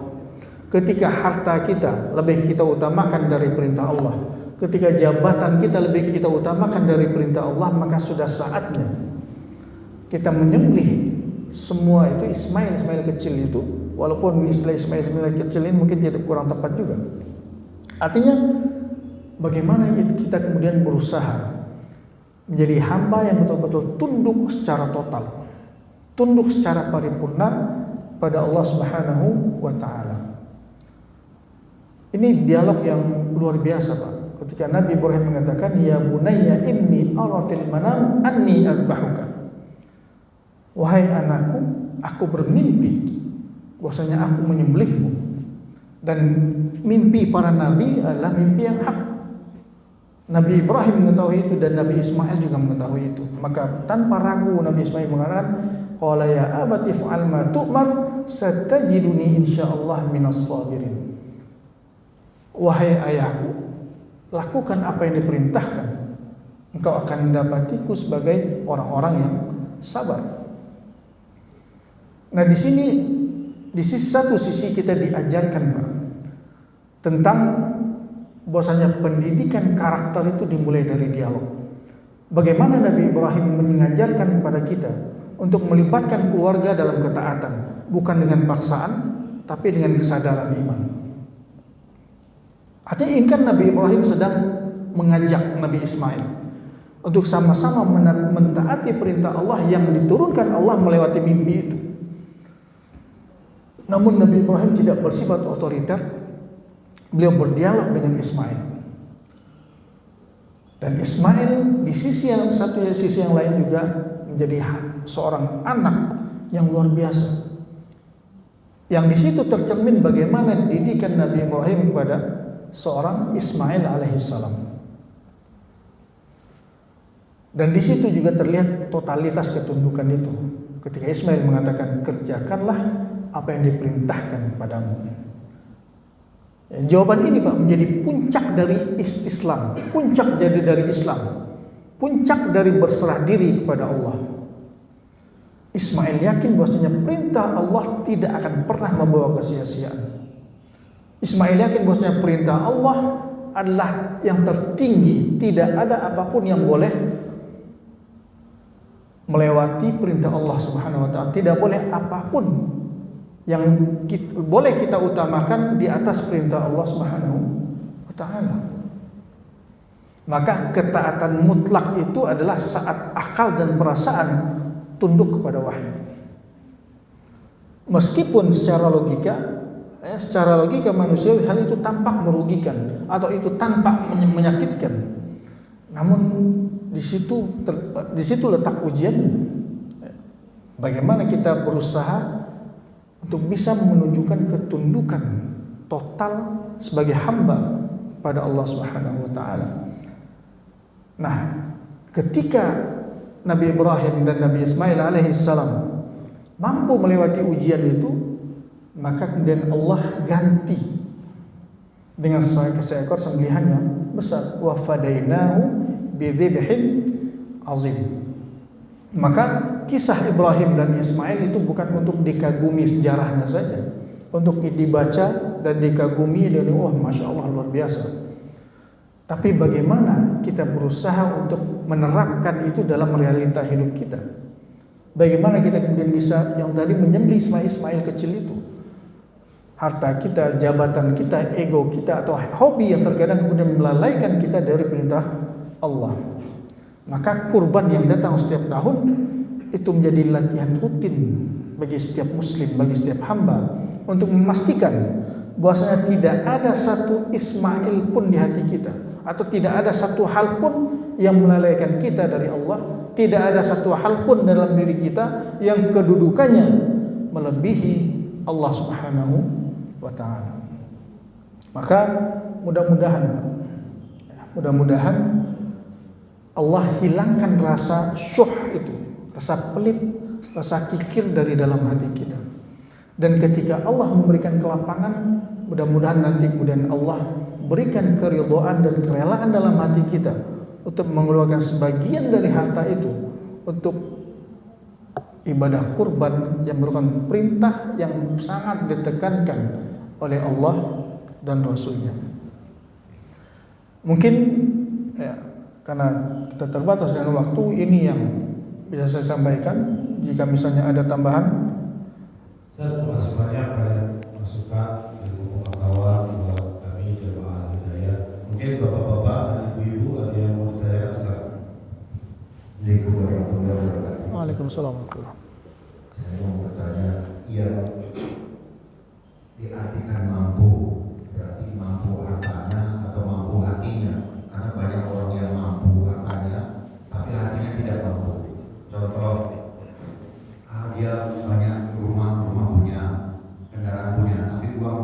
ketika harta kita lebih kita utamakan dari perintah Allah, ketika jabatan kita lebih kita utamakan dari perintah Allah, maka sudah saatnya kita menyembelih semua itu Ismail kecil itu. Walaupun istilah Ismail kecil ini mungkin tidak kurang tepat juga. Artinya bagaimana kita kemudian berusaha menjadi hamba yang betul-betul tunduk secara total, tunduk secara paripurna pada Allah Subhanahu wa ta'ala. Ini dialog yang luar biasa, Pak. Ketika Nabi Ibrahim mengatakan, ya bunayya inni ara fil manam anni adbahuka. Wahai anakku, aku bermimpi bahwasanya aku menyembelihmu. Dan mimpi para nabi adalah mimpi yang hak. Nabi Ibrahim mengetahui itu dan Nabi Ismail juga mengetahui itu. Maka tanpa ragu Nabi Ismail mengatakan, qala ya abati fa'al ma tu'mar satajiduni insyaallah minas sabirin. Wahai ayahku, lakukan apa yang diperintahkan. Engkau akan mendapatiku sebagai orang-orang yang sabar. Nah, di sini di satu sisi kita diajarkan, Pak, tentang bahwasanya pendidikan karakter itu dimulai dari dialog. Bagaimana Nabi Ibrahim mengajarkan kepada kita untuk melibatkan keluarga dalam ketaatan, bukan dengan paksaan, tapi dengan kesadaran iman. Artinya ini kan Nabi Ibrahim sedang mengajak Nabi Ismail untuk sama-sama mentaati perintah Allah yang diturunkan Allah melewati mimpi itu. Namun Nabi Ibrahim tidak bersifat otoriter. Beliau berdialog dengan Ismail. Dan Ismail di sisi yang satu ya sisi yang lain juga menjadi seorang anak yang luar biasa. Yang di situ tercermin bagaimana didikan Nabi Ibrahim kepada seorang Ismail alaihissalam. Dan di situ juga terlihat totalitas ketundukan itu. Ketika Ismail mengatakan, kerjakanlah apa yang diperintahkan padamu. Jawaban ini, Pak, menjadi puncak dari Islam, puncak jadi dari Islam, puncak dari berserah diri kepada Allah. Ismail yakin bahwasanya perintah Allah tidak akan pernah membawa kesia-siaan. Ismail yakin bahwasanya perintah Allah adalah yang tertinggi, tidak ada apapun yang boleh melewati perintah Allah Subhanahu wa taala. Tidak boleh apapun yang boleh kita utamakan di atas perintah Allah Subhanahu wa taala. Maka ketaatan mutlak itu adalah saat akal dan perasaan tunduk kepada wahyu. Meskipun secara logika manusiawi hal itu tampak merugikan atau itu tampak menyakitkan. Namun di situ letak ujiannya. Bagaimana kita berusaha untuk bisa menunjukkan ketundukan total sebagai hamba pada Allah Subhanahu wa taala. Nah, ketika Nabi Ibrahim dan Nabi Ismail alaihissalam mampu melewati ujian itu, maka kemudian Allah ganti dengan seekor sembelihan yang besar. Wa fadainahu bidzibhin azim. Maka kisah Ibrahim dan Ismail itu bukan untuk dikagumi sejarahnya saja, untuk dibaca dan dikagumi dan masya Allah luar biasa. Tapi bagaimana kita berusaha untuk menerapkan itu dalam realita hidup kita? Bagaimana kita kemudian bisa yang tadi menyembelih Ismail kecil itu? Harta kita, jabatan kita, ego kita, atau hobi yang terkadang kemudian melalaikan kita dari perintah Allah. Maka kurban yang datang setiap tahun itu menjadi latihan rutin bagi setiap muslim, bagi setiap hamba untuk memastikan bahwasanya tidak ada satu Ismail pun di hati kita, atau tidak ada satu hal pun yang melalaikan kita dari Allah, tidak ada satu hal pun dalam diri kita yang kedudukannya melebihi Allah Subhanahu wa taala. Maka mudah-mudahan Allah hilangkan rasa syuh itu, rasa pelit, rasa kikir dari dalam hati kita. Dan ketika Allah memberikan kelapangan, mudah-mudahan nanti kemudian Allah berikan keridhaan dan kerelaan dalam hati kita untuk mengeluarkan sebagian dari harta itu untuk ibadah kurban yang merupakan perintah yang sangat ditekankan oleh Allah dan Rasulnya. Mungkin ya, karena kita terbatas dengan waktu, ini yang bisa saya sampaikan. Jika misalnya ada tambahan, saya terima banyak masukan ilmu pengetahuan buat kami jemaah hidayah. Mungkin bapak-bapak dan ibu-ibu ada yang mau ditanya sekarang. Assalamualaikum warahmatullahi wabarakatuh. Waalaikumsalam. Saya mau bertanya, yang diartikan mampu berarti mampu hartanya atau mampu hatinya? Karena banyak orang yang mampu hartanya tapi hatinya tidak mampu. Contoh, dia banyak rumah punya, kendaraan punya, tapi uang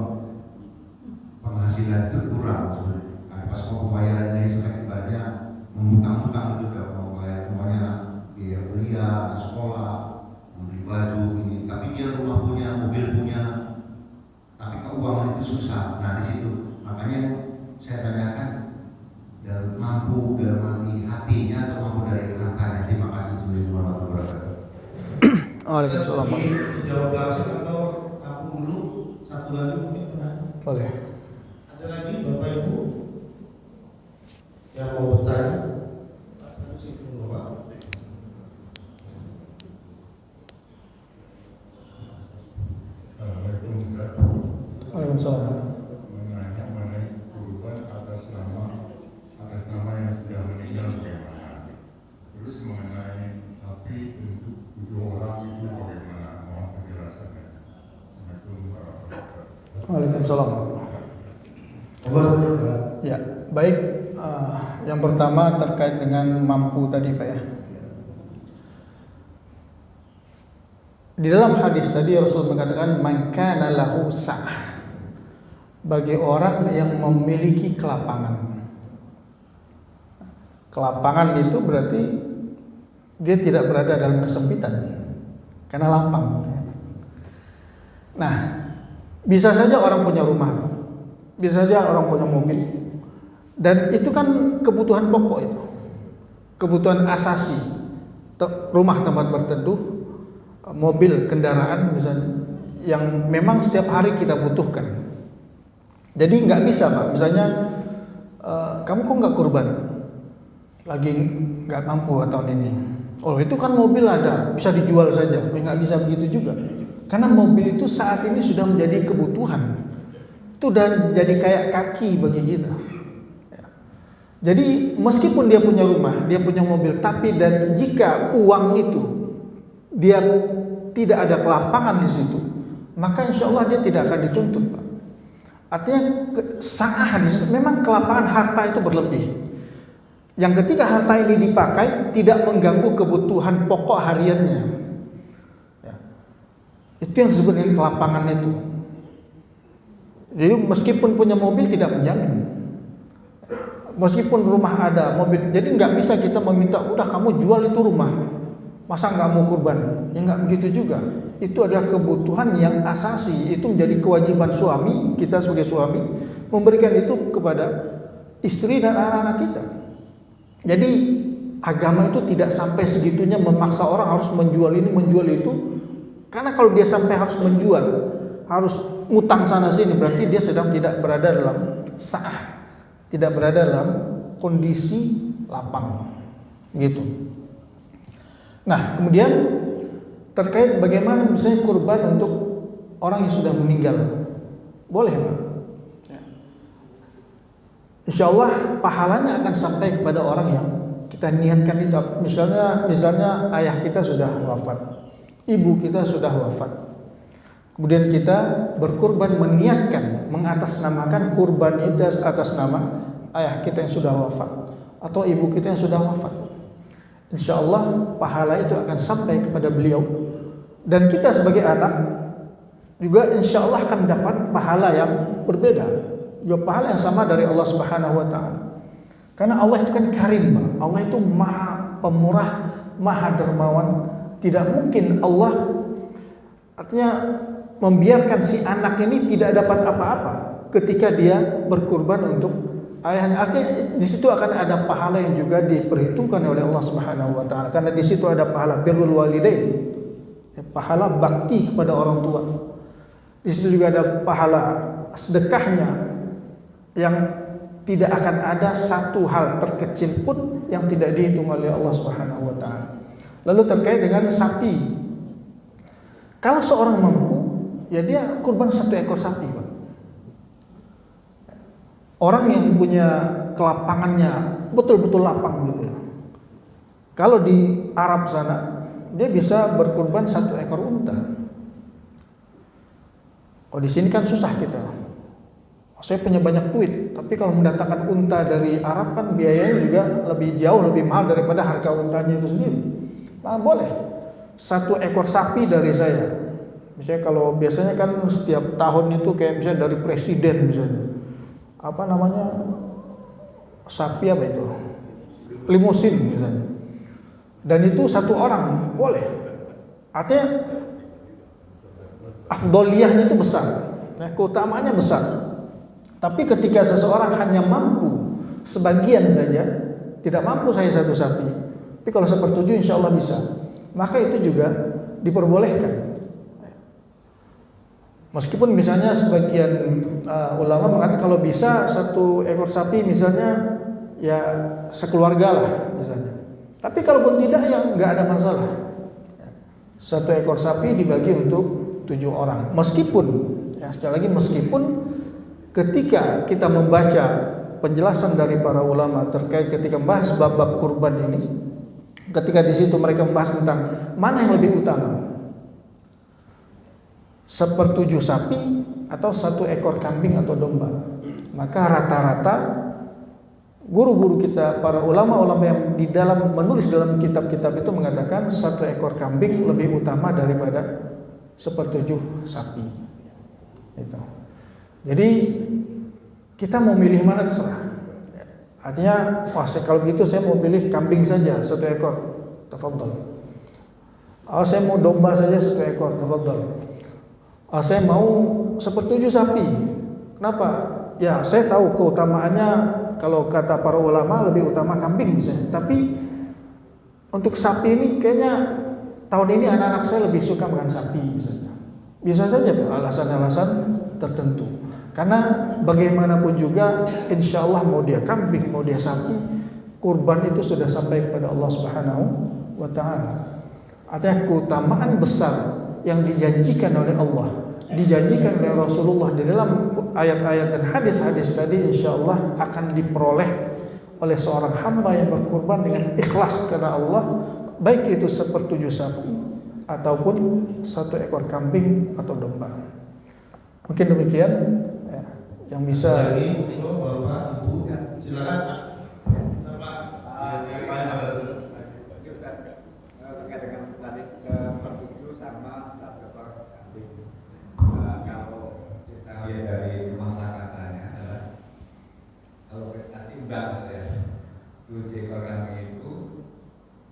mampu dari hatinya atau mampu dari angkanya? Terima kasih. Assalamualaikum warahmatullahi wabarakatuh. Waalaikumsalam. Dijawab langsung atau aku dulu satu lagi mungkin pernah? Boleh. Ada lagi Bapak Ibu yang mau bertanya? Waalaikumsalam. Mengenai kurban atas nama yang sudah meninggal bagaimana? Terus mengenai sapi untuk 7 orang itu bagaimana? Mohon penjelasannya. Assalamualaikum warahmatullahi wabarakatuh. Waalaikumsalam. Ya, baik. Yang pertama terkait dengan mampu tadi, Pak ya. Di dalam hadis tadi Rasul mengatakan man kana lahu sa'ah, bagi orang yang memiliki kelapangan. Kelapangan itu berarti dia tidak berada dalam kesempitan karena lapang. Nah, bisa saja orang punya rumah, bisa saja orang punya mobil, dan itu kan kebutuhan pokok itu, kebutuhan asasi, rumah tempat berteduh, mobil, kendaraan misalnya, yang memang setiap hari kita butuhkan. Jadi nggak bisa, Pak, misalnya kamu kok nggak kurban, lagi nggak mampu tahun ini. Oh, itu kan mobil ada, bisa dijual saja. Nggak bisa begitu juga, karena mobil itu saat ini sudah menjadi kebutuhan. Itu udah jadi kayak kaki bagi kita. Jadi meskipun dia punya rumah, dia punya mobil, tapi dan jika uang itu dia tidak ada kelapangan di situ, maka insya Allah dia tidak akan dituntut, Pak. Artinya sa'ah di situ, memang kelapangan harta itu berlebih. Yang ketika harta ini dipakai tidak mengganggu kebutuhan pokok hariannya, ya. Itu yang disebut dengan kelapangan itu. Jadi meskipun punya mobil tidak menjamin. Meskipun rumah ada, mobil, jadi nggak bisa kita meminta, udah kamu jual itu rumah, masa nggak mau kurban? Ya nggak begitu juga. Itu adalah kebutuhan yang asasi. Itu menjadi kewajiban suami, kita sebagai suami memberikan itu kepada istri dan anak-anak kita. Jadi agama itu tidak sampai segitunya memaksa orang harus menjual ini, menjual itu. Karena kalau dia sampai harus menjual, harus ngutang sana sini, berarti dia sedang tidak berada dalam sa'ah, tidak berada dalam kondisi lapang, gitu. Nah, kemudian terkait bagaimana misalnya kurban untuk orang yang sudah meninggal, boleh, Pak? Insya Allah pahalanya akan sampai kepada orang yang kita niatkan itu. Misalnya ayah kita sudah wafat, ibu kita sudah wafat, kemudian kita berkurban meniatkan mengatasnamakan kurban itu atas nama ayah kita yang sudah wafat atau ibu kita yang sudah wafat. Insya Allah pahala itu akan sampai kepada beliau, dan kita sebagai anak juga insya Allah akan mendapat pahala yang berbeda, juga pahala yang sama dari Allah Subhanahu wa Ta'ala. Karena Allah itu kan karim, Allah itu maha pemurah, maha dermawan. Tidak mungkin Allah artinya membiarkan si anak ini tidak dapat apa-apa ketika dia berkurban untuk ayahnya. Artinya di situ akan ada pahala yang juga diperhitungkan oleh Allah Subhanahu wa Ta'ala, karena di situ ada pahala birrul walidain, pahala bakti kepada orang tua. Di situ juga ada pahala sedekahnya, yang tidak akan ada satu hal terkecil pun yang tidak dihitung oleh Allah Subhanahu wa Ta'ala. Lalu terkait dengan sapi, kalau seorang mampu, ya dia kurban 1 ekor sapi, Pak. Orang yang punya kelapangannya betul-betul lapang gitu ya. Kalau di Arab sana, dia bisa berkurban 1 ekor unta. Oh, di sini kan susah kita. Saya punya banyak duit, tapi kalau mendatangkan unta dari Arab kan biayanya juga jauh lebih mahal daripada harga untanya itu sendiri. Nah, boleh 1 ekor sapi dari saya. Misalnya kalau biasanya kan setiap tahun itu kayak misalnya dari presiden misalnya, apa namanya, sapi apa itu, limusin misalnya, dan itu 1 orang boleh. Artinya afdoliyahnya itu besar, nah, keutamaannya besar. Tapi ketika seseorang hanya mampu sebagian saja, tidak mampu saya satu sapi, tapi kalau 1/7 insya Allah bisa, maka itu juga diperbolehkan. Meskipun misalnya sebagian ulama mengatakan kalau bisa 1 ekor sapi misalnya ya sekeluarga lah misalnya. Tapi kalaupun tidak ya nggak ada masalah. 1 ekor sapi dibagi untuk 7 orang. Meskipun ya sekali lagi meskipun ketika kita membaca penjelasan dari para ulama terkait ketika membahas bab-bab kurban ini, ketika di situ mereka membahas tentang mana yang lebih utama, 1/7 sapi atau 1 ekor kambing atau domba, maka rata-rata guru-guru kita, para ulama-ulama yang di dalam menulis dalam kitab-kitab itu mengatakan 1 ekor kambing lebih utama daripada 1/7 sapi. Itu. Jadi kita mau milih mana terserah. Artinya, wah kalau begitu saya mau pilih kambing saja 1 ekor, tafadhol. Oh saya mau domba saja 1 ekor, tafadhol. Oh saya mau 1/7 sapi. Kenapa? Ya saya tahu keutamaannya. Kalau kata para ulama lebih utama kambing misalnya. Tapi untuk sapi ini kayaknya tahun ini anak-anak saya lebih suka makan sapi misalnya. Bisa saja alasan-alasan tertentu. Karena bagaimanapun juga insya Allah mau dia kambing, mau dia sapi, kurban itu sudah sampai kepada Allah Subhanahu wa ta'ala. Artinya keutamaan besar yang dijanjikan oleh Allah, dijanjikan oleh Rasulullah di dalam ayat-ayat dan hadis-hadis tadi insya Allah akan diperoleh oleh seorang hamba yang berkurban dengan ikhlas karena Allah, baik itu 1/7 sapi ataupun 1 ekor kambing atau domba. Mungkin demikian ya, yang bisa. Lagi, Bapak, Ibu, silakan. Terkait dengan tadi 1/7 sama 1 ekor kambing. Kalau kita lihat dari masyarakatnya adalah kalau tadi udah ya 7 ekor kambing itu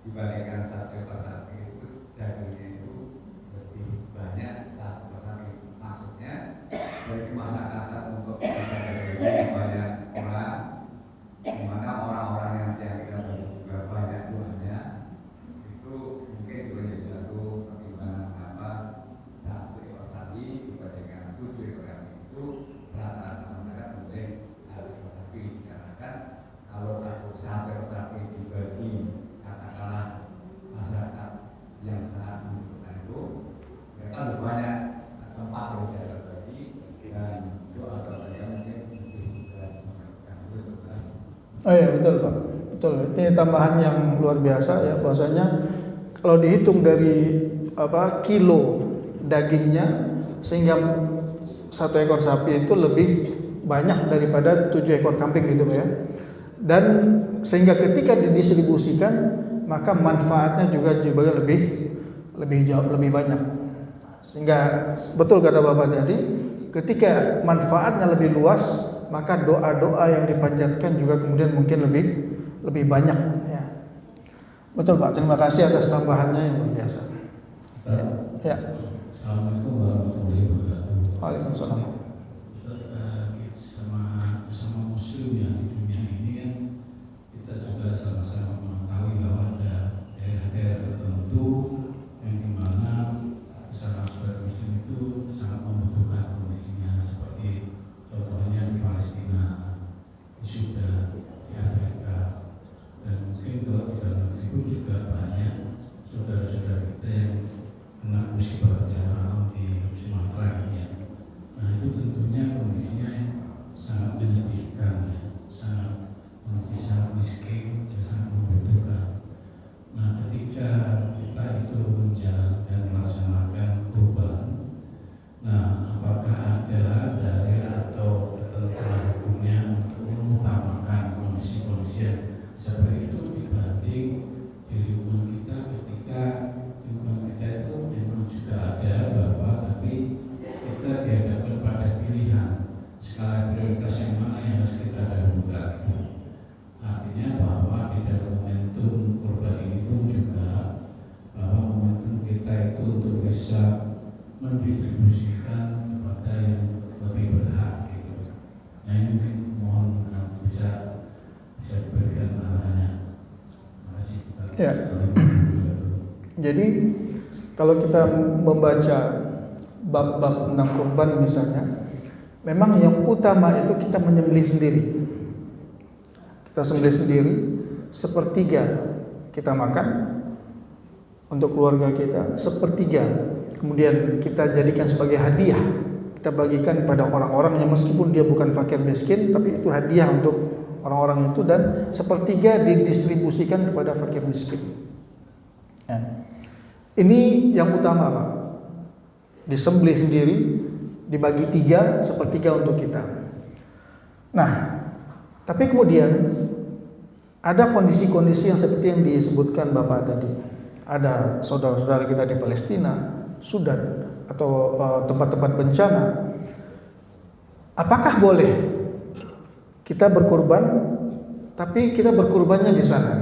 dibandingkan 1 ekor sapi itu dagingnya itu lebih banyak 1 ekor sapi. Maksudnya dari masyarakat untuk bisa daging banyak orang, di mana orang-orang yang tidak juga banyak buahnya itu mungkin boleh satu pertimbangan apa 1 ekor sapi dibandingkan 7 ekor kambing itu rata-rata masyarakat boleh harus sapi, karena kan kalau 1 ekor sapi dibagi katakanlah masyarakat yang sangat membutuhkan itu mereka lebih banyak tempat yang bisa berbagi dan soal yang mungkin bisa melakukan itu. Oh iya betul Pak, betul. Ini tambahan yang luar biasa ya, bahwasanya kalau dihitung dari kilo dagingnya sehingga 1 ekor sapi itu lebih banyak daripada 7 ekor kambing gitu Pak ya. Dan sehingga ketika didistribusikan maka manfaatnya juga lebih jauh lebih banyak. Sehingga betul kata Bapak tadi, ketika manfaatnya lebih luas, maka doa-doa yang dipanjatkan juga kemudian mungkin lebih banyak ya. Betul Pak, terima kasih atas tambahannya yang luar biasa. Ya. Assalamualaikum warahmatullahi wabarakatuh. Waalaikumsalam. Sama muslim ya di dunia ini kan kita juga sama-sama mengetahui bahwa ada daerah-daerah tertentu yang dimana sama saudara muslim itu sangat membutuhkan kondisinya, seperti contohnya di Palestina, di Sudan, di Afrika, dan mungkin kalau di dalam negeri pun juga banyak saudara-saudara kita yang kena musibah bencana alam di Sumatera ya. Nah itu tentunya kondisinya sangat menyedihkan, Ya. Jadi kalau kita membaca bab-bab tentang kurban misalnya, memang yang utama itu kita menyembelih sendiri. Kita sembelih sendiri, sepertiga kita makan untuk keluarga kita, sepertiga kemudian kita jadikan sebagai hadiah, kita bagikan kepada orang-orang yang meskipun dia bukan fakir miskin, tapi itu hadiah untuk orang-orang itu, dan sepertiga didistribusikan kepada fakir miskin. Ya. Ini yang utama, Pak. Disembelih sendiri, dibagi tiga, sepertiga untuk kita. Nah, tapi kemudian ada kondisi-kondisi yang seperti yang disebutkan Bapak tadi. Ada saudara-saudara kita di Palestina, Sudan, atau tempat-tempat bencana. Apakah boleh kita berkurban, tapi kita berkurbannya di sana?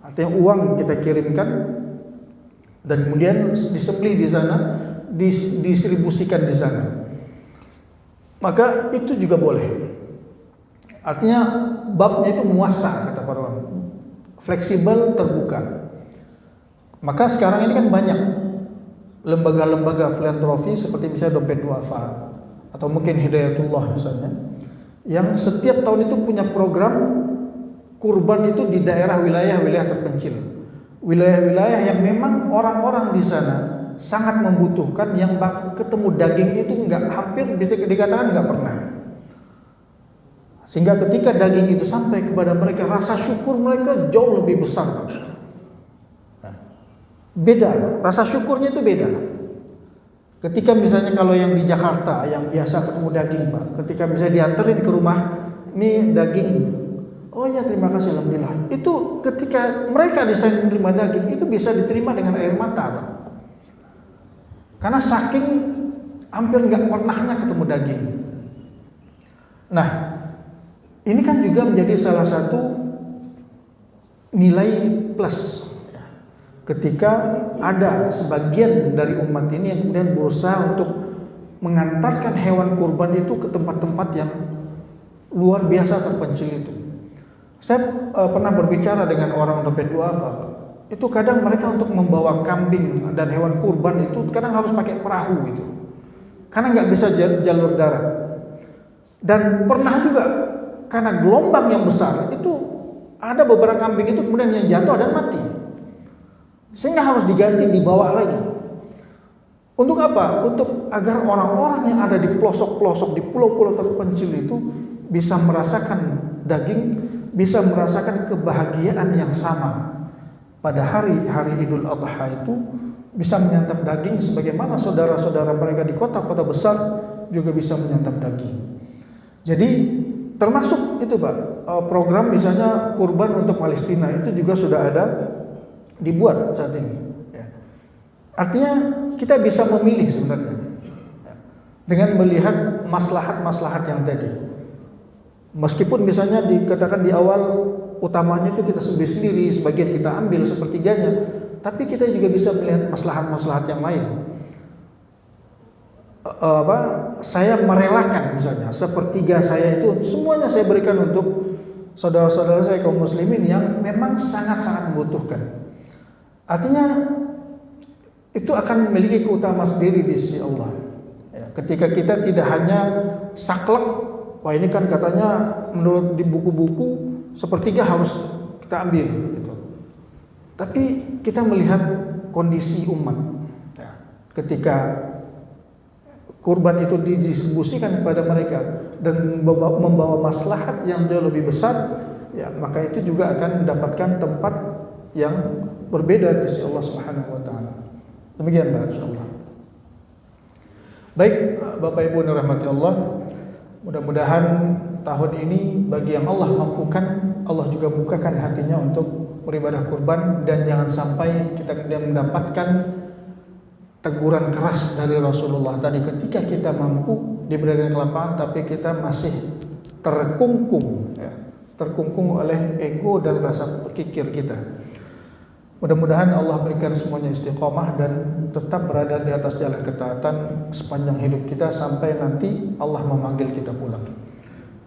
Artinya uang kita kirimkan dan kemudian disembelih di sana, didistribusikan di sana. Maka itu juga boleh. Artinya babnya itu muasa, kata para ulama, fleksibel, terbuka. Maka sekarang ini kan banyak lembaga-lembaga filantropi seperti misalnya Dompet Duafa atau mungkin Hidayatullah misalnya, yang setiap tahun itu punya program kurban itu di daerah wilayah-wilayah terpencil, wilayah-wilayah yang memang orang-orang di sana sangat membutuhkan, yang ketemu daging itu hampir dikatakan nggak pernah. Sehingga ketika daging itu sampai kepada mereka, rasa syukur mereka jauh lebih besar. Beda, rasa syukurnya itu beda. Ketika misalnya kalau yang di Jakarta yang biasa ketemu daging, Pak, ketika misalnya dianterin ke rumah, ini daging, oh ya terima kasih alhamdulillah. Itu ketika mereka di sana menerima daging itu bisa diterima dengan air mata, Pak. Karena saking hampir nggak pernahnya ketemu daging. Nah, ini kan juga menjadi salah satu nilai plus. Ketika ada sebagian dari umat ini yang kemudian berusaha untuk mengantarkan hewan kurban itu ke tempat-tempat yang luar biasa terpencil itu. Saya pernah berbicara dengan orang Dompet Duafa. Itu kadang mereka untuk membawa kambing dan hewan kurban itu kadang harus pakai perahu itu, karena nggak bisa jalur darat. Dan pernah juga karena gelombang yang besar itu ada beberapa kambing itu kemudian yang jatuh dan mati. Sehingga harus diganti, dibawa lagi. Untuk apa? Untuk agar orang-orang yang ada di pelosok-pelosok, di pulau-pulau terpencil itu bisa merasakan daging, bisa merasakan kebahagiaan yang sama. Pada hari Idul Adha itu bisa menyantap daging sebagaimana saudara-saudara mereka di kota-kota besar juga bisa menyantap daging. Jadi termasuk itu, Pak, program misalnya kurban untuk Palestina itu juga sudah ada dibuat saat ini. Ya. Artinya kita bisa memilih sebenarnya, ya, dengan melihat maslahat-maslahat yang tadi. Meskipun misalnya dikatakan di awal utamanya itu kita sendiri, sebagian kita ambil sepertiganya, tapi kita juga bisa melihat maslahat-maslahat yang lain. Saya merelakan misalnya sepertiga saya itu semuanya saya berikan untuk saudara-saudara saya kaum muslimin yang memang sangat-sangat membutuhkan. Artinya itu akan memiliki keutamaan sendiri di sisi Allah. Ya, ketika kita tidak hanya saklek, wah ini kan katanya menurut di buku-buku sepertiga harus kita ambil, gitu. Tapi kita melihat kondisi umat. Ya, ketika kurban itu didistribusikan kepada mereka dan membawa maslahat yang jauh lebih besar, ya maka itu juga akan mendapatkan tempat yang berbeda di sisi Allah Subhanahu wa taala. Demikian insyaallah. Baik, Bapak Ibu yang dirahmati Allah, mudah-mudahan tahun ini bagi yang Allah mampukan, Allah juga bukakan hatinya untuk beribadah kurban, dan jangan sampai kita kemudian mendapatkan teguran keras dari Rasulullah tadi ketika kita mampu diberikan kelapangan tapi kita masih terkungkung, ya, terkungkung oleh ego dan rasa kikir kita. Mudah-mudahan Allah berikan semuanya istiqomah dan tetap berada di atas jalan ketaatan sepanjang hidup kita sampai nanti Allah memanggil kita pulang.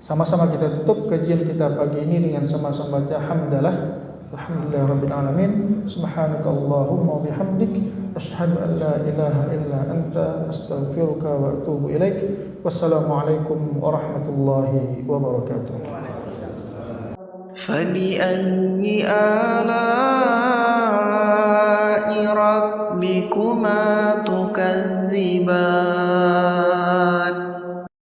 Sama-sama kita tutup kajian kita pagi ini dengan sama-sama baca hamdalah. Alhamdulillahirabbil alamin. Subhanakallahumma wa bihamdik asyhadu an la ilaha illa anta astaghfiruka wa atubu ilaik. Wassalamualaikum warahmatullahi wabarakatuh. فبأي آلاء ربكما تكذبان